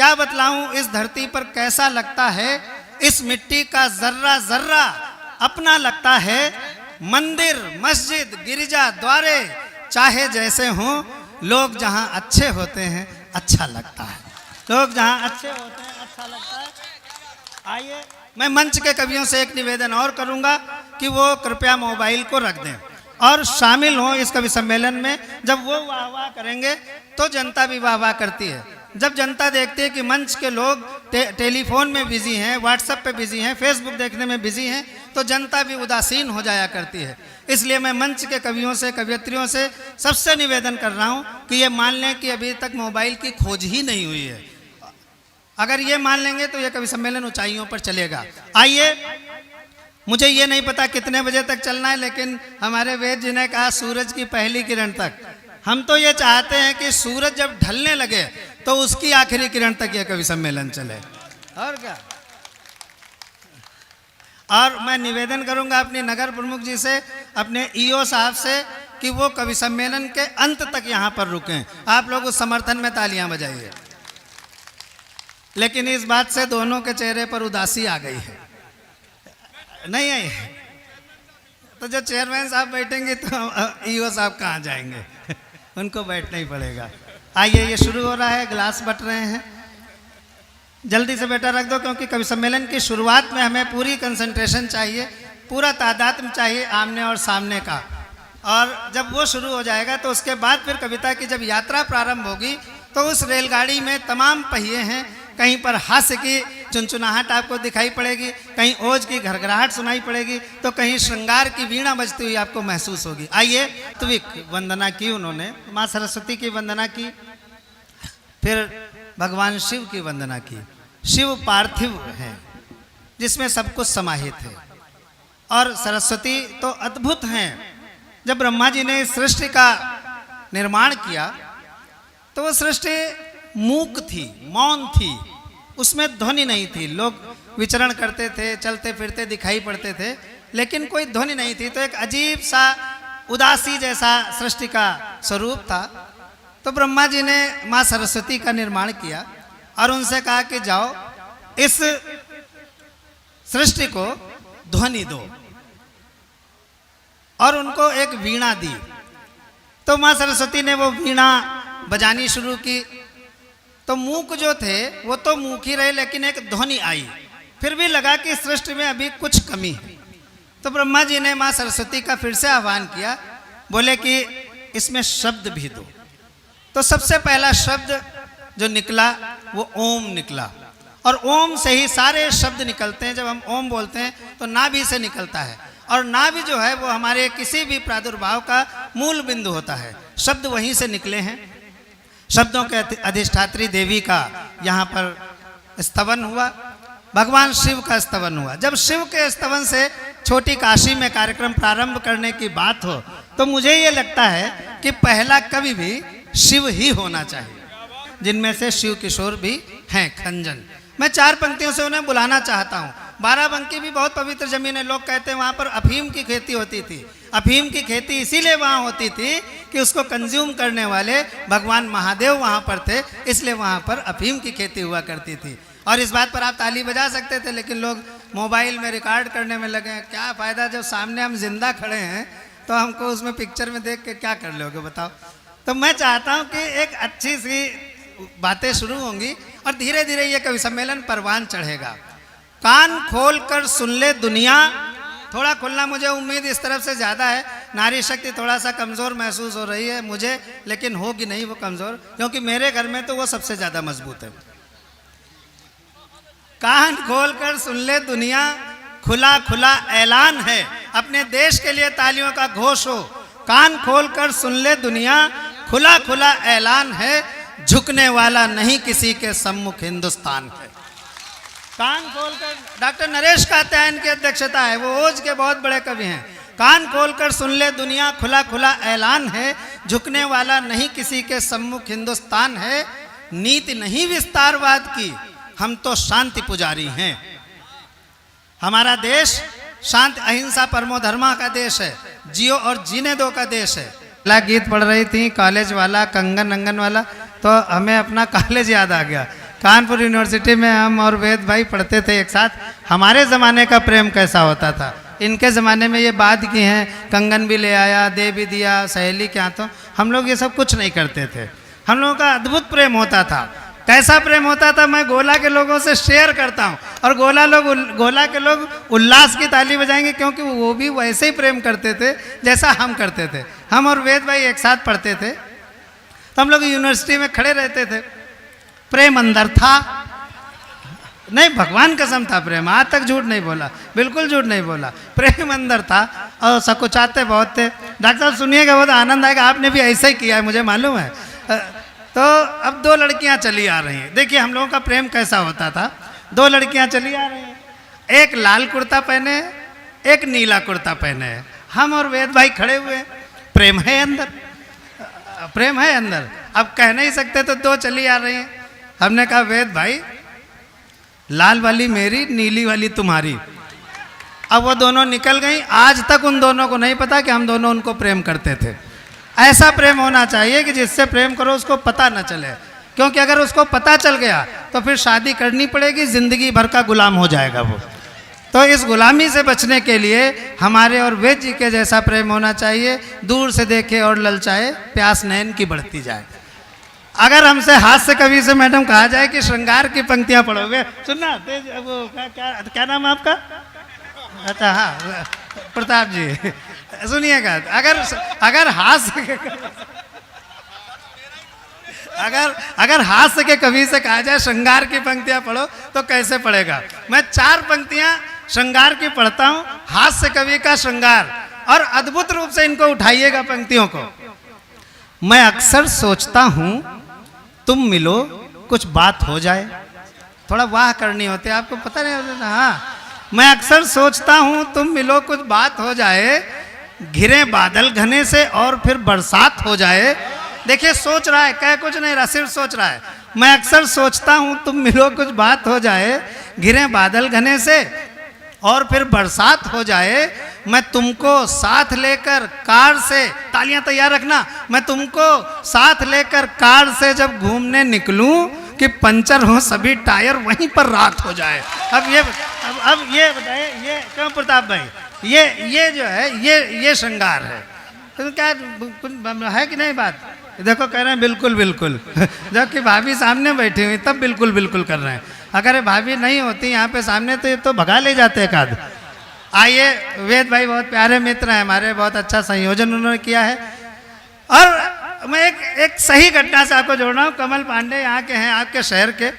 क्या बतलाऊं इस धरती पर कैसा लगता है, इस मिट्टी का जर्रा जर्रा अपना लगता है। मंदिर मस्जिद गिरजा द्वारे चाहे जैसे हों, लोग जहां अच्छे होते हैं अच्छा लगता है। लोग जहां अच्छे होते हैं अच्छा लगता है। आइए मैं मंच के कवियों से एक निवेदन और करूंगा कि वो कृपया मोबाइल को रख दें और शामिल हों इस कवि सम्मेलन में। जब वो वाह वाह करेंगे तो जनता भी वाह वाह करती है। जब जनता देखती है कि मंच के लोग टेलीफोन में बिजी हैं, व्हाट्सएप पे बिजी हैं, फेसबुक देखने में बिजी हैं, तो जनता भी उदासीन हो जाया करती है। इसलिए मैं मंच के कवियों से कवियत्रियों से सबसे निवेदन कर रहा हूं कि ये मान लें कि अभी तक मोबाइल की खोज ही नहीं हुई है। अगर ये मान लेंगे तो ये कवि सम्मेलन ऊंचाइयों पर चलेगा। आइए, मुझे ये नहीं पता कितने बजे तक चलना है, लेकिन हमारे वेद जी ने कहा सूरज की पहली किरण तक। हम तो ये चाहते हैं कि सूरज जब ढलने लगे तो उसकी आखिरी किरण तक यह कवि सम्मेलन चले। और क्या। और मैं निवेदन करूंगा अपने नगर प्रमुख जी से, अपने ईओ साहब से कि वो कवि सम्मेलन के अंत तक यहाँ पर रुकें। आप लोग उस समर्थन में तालियां बजाइए। लेकिन इस बात से दोनों के चेहरे पर उदासी आ गई है। नहीं आई तो जो चेयरमैन साहब बैठेंगे तो ईओ साहब कहाँ जाएंगे? उनको बैठना ही पड़ेगा। आइए, ये शुरू हो रहा है, गिलास बट रहे हैं, जल्दी से बेटा रख दो, क्योंकि कवि सम्मेलन की शुरुआत में हमें पूरी कंसंट्रेशन चाहिए, पूरा तादात्म्य चाहिए आमने और सामने का। और जब वो शुरू हो जाएगा तो उसके बाद फिर कविता की जब यात्रा प्रारंभ होगी तो उस रेलगाड़ी में तमाम पहिए हैं। कहीं पर हास्य की चुनचुनाहट आपको दिखाई पड़ेगी, कहीं ओज की घरघराहट सुनाई पड़ेगी, तो कहीं श्रृंगार की वीणा बजती हुई आपको महसूस होगी। आइए, त्विक वंदना की उन्होंने, माँ सरस्वती की वंदना की, फिर भगवान शिव की वंदना की। शिव पार्थिव है जिसमें सब कुछ समाहित है, और सरस्वती तो अद्भुत हैं। जब ब्रह्मा जी ने सृष्टि का निर्माण किया तो वो सृष्टि मूक थी, मौन थी, उसमें ध्वनि नहीं थी। लोग विचरण करते थे, चलते फिरते दिखाई पड़ते थे, लेकिन कोई ध्वनि नहीं थी। तो एक अजीब सा उदासी जैसा सृष्टि का स्वरूप था। तो ब्रह्मा जी ने माँ सरस्वती का निर्माण किया और उनसे कहा कि जाओ इस सृष्टि को ध्वनि दो, और उनको एक वीणा दी। तो माँ सरस्वती ने वो वीणा बजानी शुरू की। तो मूक जो थे वो तो मूक ही रहे, लेकिन एक ध्वनि आई। फिर भी लगा कि सृष्टि में अभी कुछ कमी है। तो ब्रह्मा जी ने माँ सरस्वती का फिर से आह्वान किया, बोले कि इसमें शब्द भी दो। तो सबसे पहला शब्द जो निकला वो ओम निकला, और ओम से ही सारे शब्द निकलते हैं। जब हम ओम बोलते हैं तो नाभि से निकलता है, और नाभि जो है वो हमारे किसी भी प्रादुर्भाव का मूल बिंदु होता है। शब्द वहीं से निकले हैं। शब्दों के अधिष्ठात्री देवी का यहाँ पर स्तवन हुआ, भगवान शिव का स्तवन हुआ। जब शिव के स्तवन से छोटी काशी में कार्यक्रम प्रारंभ करने की बात हो तो मुझे ये लगता है कि पहला कवि भी शिव ही होना चाहिए, जिनमें से शिव किशोर भी हैं, खंजन। मैं 4 पंक्तियों से उन्हें बुलाना चाहता हूँ। बाराबंकी भी बहुत पवित्र जमीन है। लोग कहते हैं वहाँ पर अफीम की खेती होती थी। अफीम की खेती इसीलिए वहाँ होती थी कि उसको कंज्यूम करने वाले भगवान महादेव वहाँ पर थे, इसलिए वहाँ पर अफीम की खेती हुआ करती थी। और इस बात पर आप ताली बजा सकते थे, लेकिन लोग मोबाइल में रिकॉर्ड करने में लगे हैं। क्या फ़ायदा, जब सामने हम जिंदा खड़े हैं तो हमको उसमें पिक्चर में देख के क्या कर लोगे बताओ। तो मैं चाहता हूँ कि एक अच्छी सी बातें शुरू होंगी और धीरे धीरे ये कवि सम्मेलन परवान चढ़ेगा। कान खोल कर सुन ले दुनिया, थोड़ा खुलना मुझे उम्मीद इस तरफ से ज़्यादा है। नारी शक्ति थोड़ा सा कमज़ोर महसूस हो रही है मुझे, लेकिन होगी नहीं वो कमज़ोर, क्योंकि मेरे घर में तो वो सबसे ज़्यादा मजबूत है। कान खोल कर सुन ले दुनिया, खुला खुला ऐलान है, अपने देश के लिए तालियों का घोष हो। कान खोल कर सुन ले दुनिया, खुला खुला ऐलान है, झुकने वाला नहीं किसी के सम्मुख हिंदुस्तान है। कान खोलकर, डॉक्टर नरेश कात्यायन की अध्यक्षता है, वो ओज के बहुत बड़े कवि हैं। कान खोलकर सुन ले दुनिया, खुला खुला ऐलान है, झुकने वाला नहीं किसी के सम्मुख हिंदुस्तान है। नीति नहीं विस्तारवाद की, हम तो शांति पुजारी हैं। हमारा देश शांति अहिंसा परमो धर्मा का देश है, जियो और जीने दो का देश है। ला गीत पढ़ रही थी कॉलेज वाला, कंगन अंगन वाला, तो हमें अपना कॉलेज याद आ गया कानपुर यूनिवर्सिटी में हम और वेद भाई पढ़ते थे एक साथ। हमारे ज़माने का प्रेम कैसा होता था, इनके ज़माने में ये बाद की हैं, कंगन भी ले आया, दे भी दिया, सहेली के हाथों। हम लोग ये सब कुछ नहीं करते थे। हम लोगों का अद्भुत प्रेम होता था। कैसा प्रेम होता था, मैं गोला के लोगों से शेयर करता हूँ, और गोला के लोग उल्लास की ताली बजाएंगे, क्योंकि वो भी वैसे ही प्रेम करते थे जैसा हम करते थे। हम और वेद भाई एक साथ पढ़ते थे, तो हम लोग यूनिवर्सिटी में खड़े रहते थे। प्रेम अंदर था, नहीं भगवान कसम था प्रेम, आज तक झूठ नहीं बोला, बिल्कुल झूठ नहीं बोला। प्रेम अंदर था और सकुचाते बहुत थे। डॉक्टर साहब सुनिएगा, बहुत आनंद आएगा, आपने भी ऐसा ही किया है मुझे मालूम है। तो अब 2 लड़कियां चली आ रही हैं। देखिए हम लोगों का प्रेम कैसा होता था। 2 लड़कियां चली आ रही हैं, एक लाल कुर्ता पहने, एक नीला कुर्ता पहने है। हम और वेद भाई खड़े हुए हैं। प्रेम है अंदर, प्रेम है अंदर। अब कह नहीं सकते तो 2 चली आ रही हैं। हमने कहा वेद भाई, लाल वाली मेरी, नीली वाली तुम्हारी। अब वो दोनों निकल गई। आज तक उन दोनों को नहीं पता कि हम दोनों उनको प्रेम करते थे। ऐसा प्रेम होना चाहिए कि जिससे प्रेम करो उसको पता न चले, क्योंकि अगर उसको पता चल गया तो फिर शादी करनी पड़ेगी, जिंदगी भर का गुलाम हो जाएगा वो। तो इस गुलामी से बचने के लिए हमारे और वेद जी के जैसा प्रेम होना चाहिए। दूर से देखे और ललचाए, प्यास नैन की बढ़ती जाए। अगर हमसे हास्य कवि से मैडम कहा जाए कि श्रृंगार की पंक्तियां पढ़ोगे, सुनना तेज, वो क्या नाम है आपका? अच्छा हाँ, प्रताप जी, सुनिएगा। अगर हास्य के कवि से कहा जाए श्रृंगार की पंक्तियां पढ़ो तो कैसे पढ़ेगा? मैं 4 पंक्तियां श्रृंगार की पढ़ता हूं, हास्य कवि का श्रृंगार, और अद्भुत रूप से इनको उठाइएगा पंक्तियों को। मैं अक्सर सोचता हूं तुम मिलो कुछ बात हो जाए। थोड़ा वाह करनी होती है, आपको पता नहीं होता? हाँ, मैं अक्सर सोचता हूं तुम मिलो कुछ बात हो जाए, घिरे बादल घने से और फिर बरसात हो जाए। देखिए सोच रहा है, कह कुछ नहीं रहा, सिर्फ सोच रहा है। मैं अक्सर सोचता हूं तुम मिलो कुछ बात हो जाए, घिरे बादल घने से और फिर बरसात हो जाए। मैं तुमको साथ लेकर कार से, तालियां तैयार रखना, मैं तुमको साथ लेकर कार से जब घूमने निकलूं कि पंचर हो सभी टायर, वहीं पर रात हो जाए। अब ये बताइए, ये क्यों प्रताप भाई, ये जो है ये श्रृंगार है। तो क्या कुछ है कि नहीं बात? देखो कह रहे हैं बिल्कुल बिल्कुल, जबकि भाभी सामने बैठी हुई तब बिल्कुल बिल्कुल कर रहे हैं। अगर भाभी नहीं होती यहाँ पे सामने तो ये तो भगा ले जाते एक आध। आइए, वेद भाई बहुत प्यारे मित्र हैं हमारे, बहुत अच्छा संयोजन उन्होंने किया है। और मैं एक सही घटना से आपको जोड़ रहा हूँ। कमल पांडे यहाँ के हैं, आपके शहर के,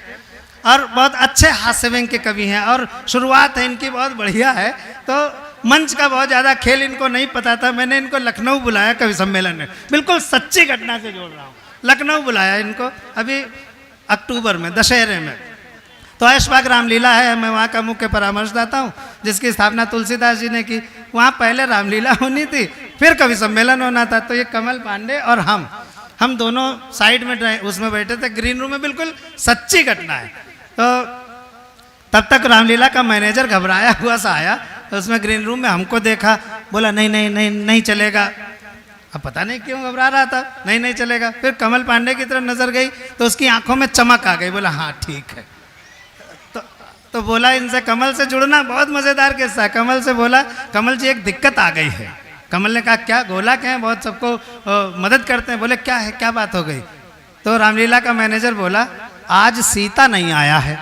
और बहुत अच्छे हास्य व्यंग्य के कवि हैं, और शुरुआत है इनकी बहुत बढ़िया है। तो मंच का बहुत ज़्यादा खेल इनको नहीं पता था। मैंने इनको लखनऊ बुलाया कवि सम्मेलन में, बिल्कुल सच्ची घटना से जोड़ रहा हूँ। लखनऊ बुलाया इनको अभी अक्टूबर में, दशहरे में। तो ऐशबाग रामलीला है, मैं वहाँ का मुख्य परामर्शदाता हूँ, जिसकी स्थापना तुलसीदास जी ने की। वहाँ पहले रामलीला होनी थी, फिर कवि सम्मेलन होना था। तो ये कमल पांडे और हम दोनों साइड में उसमें बैठे थे, ग्रीन रूम में। बिल्कुल सच्ची घटना है। तो तब तक रामलीला का मैनेजर घबराया हुआ सा आया, तो उसमें ग्रीन रूम में हमको देखा, बोला नहीं नहीं नहीं नहीं चलेगा। अब पता नहीं क्यों घबरा रहा था, नहीं नहीं चलेगा। फिर कमल पांडे की तरफ नजर गई तो उसकी आंखों में चमक आ गई, बोला हाँ ठीक है। तो बोला इनसे कमल से जुड़ना बहुत मज़ेदार किस्सा है। कमल से बोला, कमल जी एक दिक्कत आ गई है। कमल ने कहा क्या? गोला के हैं, बहुत सबको मदद करते हैं। बोले क्या है, क्या बात हो गई? तो रामलीला का मैनेजर बोला आज सीता नहीं आया है।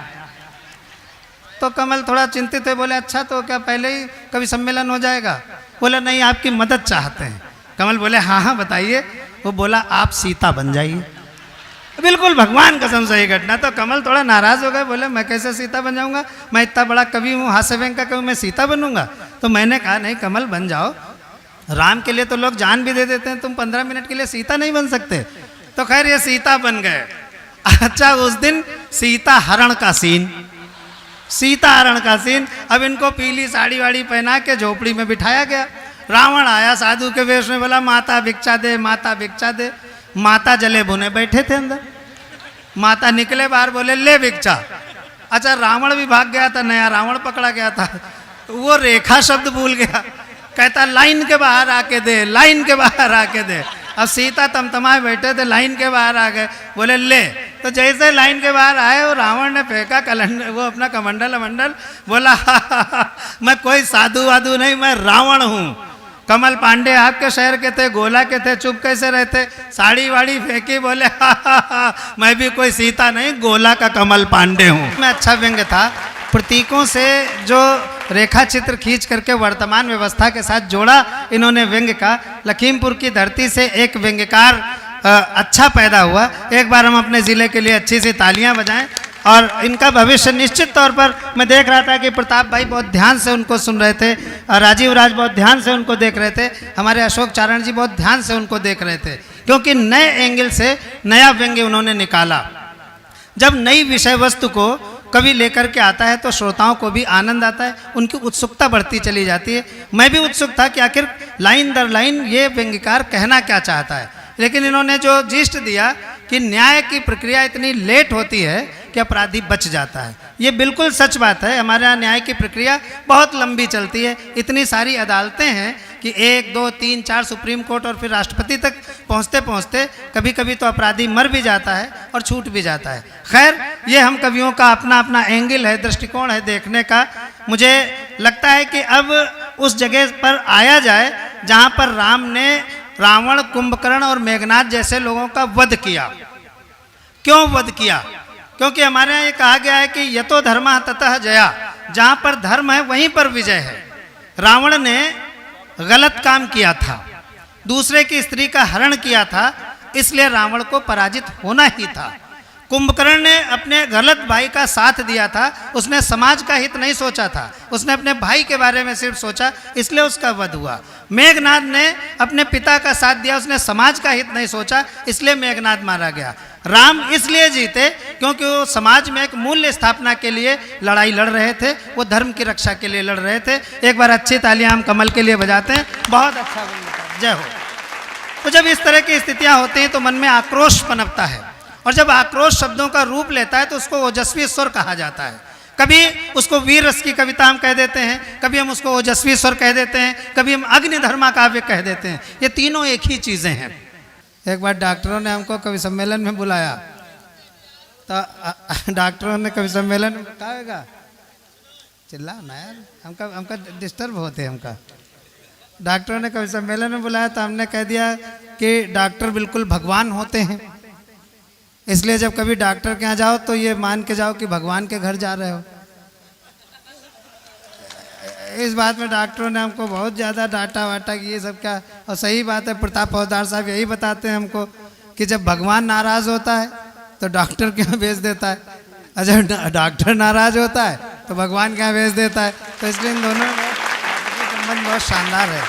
तो कमल थोड़ा चिंतित है, बोले अच्छा तो क्या पहले ही कवि सम्मेलन हो जाएगा? बोले नहीं, आपकी मदद चाहते हैं। कमल बोले हाँ हाँ बताइए। वो बोला आप सीता बन जाइए। बिल्कुल भगवान कसम सही घटना। तो कमल थोड़ा नाराज हो गए, बोले मैं कैसे सीता बन जाऊंगा, मैं इतना बड़ा कवि हूँ, हास्य व्यंग्य का कवि, मैं सीता बनूंगा? तो मैंने कहा नहीं कमल बन जाओ, राम के लिए तो लोग जान भी दे देते हैं, तुम 15 मिनट के लिए सीता नहीं बन सकते? तो खैर ये सीता बन गए। अच्छा, उस दिन सीता हरण का सीन, सीता हरण का सीन। अब इनको पीली साड़ी वाड़ी पहना के झोपड़ी में बिठाया गया। रावण आया साधु के वेश में, बोला माता भिक्षा दे, माता भिक्षा दे। माता जले भुने बैठे थे अंदर, माता निकले बाहर, बोले ले भिक्षा। अच्छा, रावण भी भाग गया था, नया रावण पकड़ा गया था। वो रेखा शब्द भूल गया, कहता लाइन के बाहर आके दे, लाइन के बाहर आके दे। अब सीता तमतमाए बैठे थे, लाइन के बाहर आ गए, बोले ले। तो जैसे लाइन के बाहर आए और रावण ने फेंका कलंडर, वो अपना कमंडल अमंडल, बोला मैं कोई साधु वाधु नहीं, मैं रावण हूँ। कमल पांडे आपके शहर के थे, गोला के थे, चुप कैसे रहते? साड़ी वाड़ी फेंकी, बोले मैं भी कोई सीता नहीं, गोला का कमल पांडे हूँ। मैं अच्छा व्यंग्य था, प्रतीकों से जो रेखा चित्र खींच करके वर्तमान व्यवस्था के साथ जोड़ा इन्होंने व्यंग्य का। लखीमपुर की धरती से एक व्यंग्यकार अच्छा पैदा हुआ। एक बार हम अपने ज़िले के लिए अच्छी सी तालियां बजाएं और इनका भविष्य निश्चित तौर पर। मैं देख रहा था कि प्रताप भाई बहुत ध्यान से उनको सुन रहे थे, राजीव राज बहुत ध्यान से उनको देख रहे थे, हमारे अशोक चारण जी बहुत ध्यान से उनको देख रहे थे, क्योंकि नए एंगल से नया व्यंग्य उन्होंने निकाला। जब नई विषय वस्तु को कवि लेकर के आता है तो श्रोताओं को भी आनंद आता है, उनकी उत्सुकता बढ़ती चली जाती है। मैं भी उत्सुक था कि आखिर लाइन दर लाइन ये व्यंग्यकार कहना क्या चाहता है, लेकिन इन्होंने जो जिस्ट दिया कि न्याय की प्रक्रिया इतनी लेट होती है कि अपराधी बच जाता है, ये बिल्कुल सच बात है। हमारे यहाँ न्याय की प्रक्रिया बहुत लंबी चलती है, इतनी सारी अदालतें हैं कि 1, 2, 3, 4 सुप्रीम कोर्ट और फिर राष्ट्रपति तक पहुँचते पहुँचते कभी कभी तो अपराधी मर भी जाता है और छूट भी जाता है। खैर, ये हम कवियों का अपना अपना एंगल है, दृष्टिकोण है देखने का। मुझे लगता है कि अब उस जगह पर आया जाए जहाँ पर राम ने रावण, कुंभकर्ण और मेघनाद जैसे लोगों का वध किया। क्यों वध किया? क्योंकि हमारे यहाँ ये कहा गया है कि यतो धर्मः ततः जया, जहाँ पर धर्म है वहीं पर विजय है। रावण ने गलत काम किया था, दूसरे की स्त्री का हरण किया था, इसलिए रावण को पराजित होना ही था। कुंभकर्ण ने अपने गलत भाई का साथ दिया था, उसने समाज का हित नहीं सोचा था, उसने अपने भाई के बारे में सिर्फ सोचा, इसलिए उसका वध हुआ। मेघनाद ने अपने पिता का साथ दिया, उसने समाज का हित नहीं सोचा, इसलिए मेघनाद मारा गया। राम इसलिए जीते क्योंकि वो समाज में एक मूल्य स्थापना के लिए लड़ाई लड़ रहे थे, वो धर्म की रक्षा के लिए लड़ रहे थे। एक बार अच्छी तालियां हम कमल के लिए बजाते हैं। बहुत अच्छा, जय हो। तो जब इस तरह की स्थितियां होती हैं तो मन में आक्रोश पनपता है, और जब आक्रोश शब्दों का रूप लेता है तो उसको ओजस्वी स्वर कहा जाता है। कभी उसको वीर रस की कविता हम कह देते हैं, कभी हम उसको ओजस्वी स्वर कह देते हैं, कभी हम अग्निधर्मा काव्य कह देते हैं। ये तीनों एक ही चीज़ें हैं। एक बार डॉक्टरों ने हमको कवि सम्मेलन में बुलाया, तो डॉक्टरों ने कवि सम्मेलन में कहा, चिल्ला ना यार, हमका डिस्टर्ब होते हैं हमका। डॉक्टरों ने कवि सम्मेलन में बुलाया तो हमने कह दिया कि डॉक्टर बिल्कुल भगवान होते हैं, इसलिए जब कभी डॉक्टर के यहाँ जाओ तो ये मान के जाओ कि भगवान के घर जा रहे हो। इस बात में डॉक्टरों ने हमको बहुत ज़्यादा डांटा वाटा कि ये सब क्या। और सही बात है, प्रताप फौजदार साहब यही बताते हैं हमको कि जब भगवान नाराज़ होता है तो डॉक्टर के यहाँ भेज देता है, और जब डॉक्टर नाराज़ होता है तो भगवान के यहाँ भेज देता है। तो इसलिए इन दोनों में संबंध बहुत शानदार है।